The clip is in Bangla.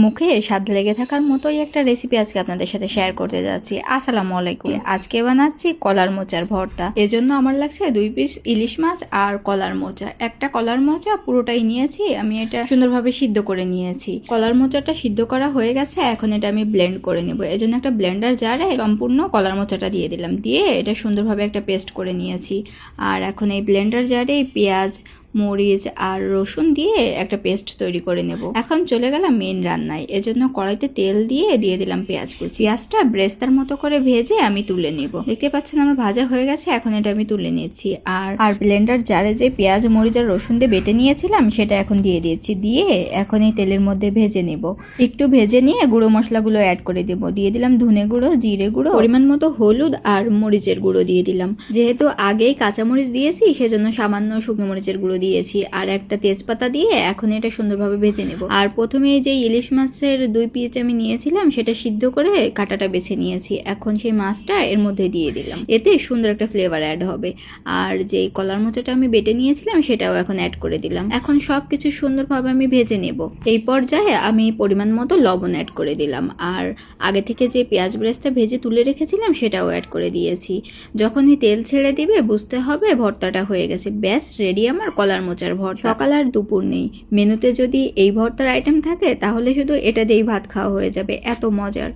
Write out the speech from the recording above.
মুখে স্বাদ লেগে থাকার মতোই একটা রেসিপি আজকে আপনাদের সাথে শেয়ার করতে যাচ্ছি। আসসালামু আলাইকুম। আজকে বানাচ্ছি কলার মোচার ভর্তা। এজন্য আমার লাগছে 2 পিস ইলিশ মাছ আর কলার মোচা। একটা কলার মোচা পুরোটাই নিয়েছি, আমি এটা সুন্দরভাবে সিদ্ধ করে নিয়েছি। কলার মোচাটা সিদ্ধ করা হয়ে গেছে, এখন এটা আমি ব্লেন্ড করে নেব। এজন্য একটা ব্লেন্ডার জারে সম্পূর্ণ কলার মোচাটা দিয়ে দিলাম, দিয়ে এটা সুন্দরভাবে একটা পেস্ট করে নিয়েছি। আর এখন এই ব্লেন্ডার জারে পেঁয়াজ, মরিচ আর রসুন দিয়ে একটা পেস্ট তৈরি করে নেব। এখন চলে গেলাম মেন রান্নায়। এজন্য কড়াইতে তেল দিয়ে দিলাম পেঁয়াজ কুচি। পেঁয়াজটা ব্রেস্তার মতো করে ভেজে আমি তুলে নেব। দেখতে পাচ্ছেন আমার ভাজা হয়ে গেছে, এখন এটা আমি তুলে নিচ্ছি। আর ব্লেন্ডার জারে যে পেঁয়াজ, মরিচ আর রসুন দিয়ে বেটে নিয়েছিলাম সেটা এখন দিয়ে দিয়েছি। দিয়ে এখন এই তেলের মধ্যে ভেজে নেব। একটু ভেজে নিয়ে গুঁড়ো মশলাগুলো অ্যাড করে দেব। দিয়ে দিলাম ধনে গুঁড়ো, জিরে গুঁড়ো, পরিমাণ মতো হলুদ আর মরিচের গুঁড়ো দিয়ে দিলাম। যেহেতু আগেই কাঁচামরিচ দিয়েছি সেজন্য সামান্য শুকনো মরিচের গুঁড়ো দিয়েছি আর একটা তেজপাতা দিয়ে এখন এটা সুন্দরভাবে ভেজে নেব। আর প্রথমে যে ইলিশ মাছের 2 পিস আমি নিয়েছিলাম সেটা সিদ্ধ করে কাঁটাটা বেছে নিয়েছি। এখন সেই মাছটা এর মধ্যে দিয়ে দিলাম, এতে সুন্দর একটা ফ্লেভার অ্যাড হবে। আর যে কলার মোচাটা আমি বেটে নিয়েছিলাম সেটাও এখন অ্যাড করে দিলাম। এখন সবকিছু সুন্দরভাবে আমি ভেজে নেব। এই পর্যায়ে আমি পরিমাণ মতো লবণ অ্যাড করে দিলাম। আর আগে থেকে যে পেঁয়াজ ব্রেস্তা ভেজে তুলে রেখেছিলাম সেটাও অ্যাড করে দিয়েছি। যখনই তেল ছেড়ে দিবে বুঝতে হবে ভর্তাটা হয়ে গেছে। ব্যাস রেডি আমার কলার মোচার ভর্তা। সকাল আর দুপুর নেই, মেনুতে যদি এই ভর্তার আইটেম থাকে তাহলে শুধু এটা দিয়েই ভাত খাওয়া হয়ে যাবে, এত মজার।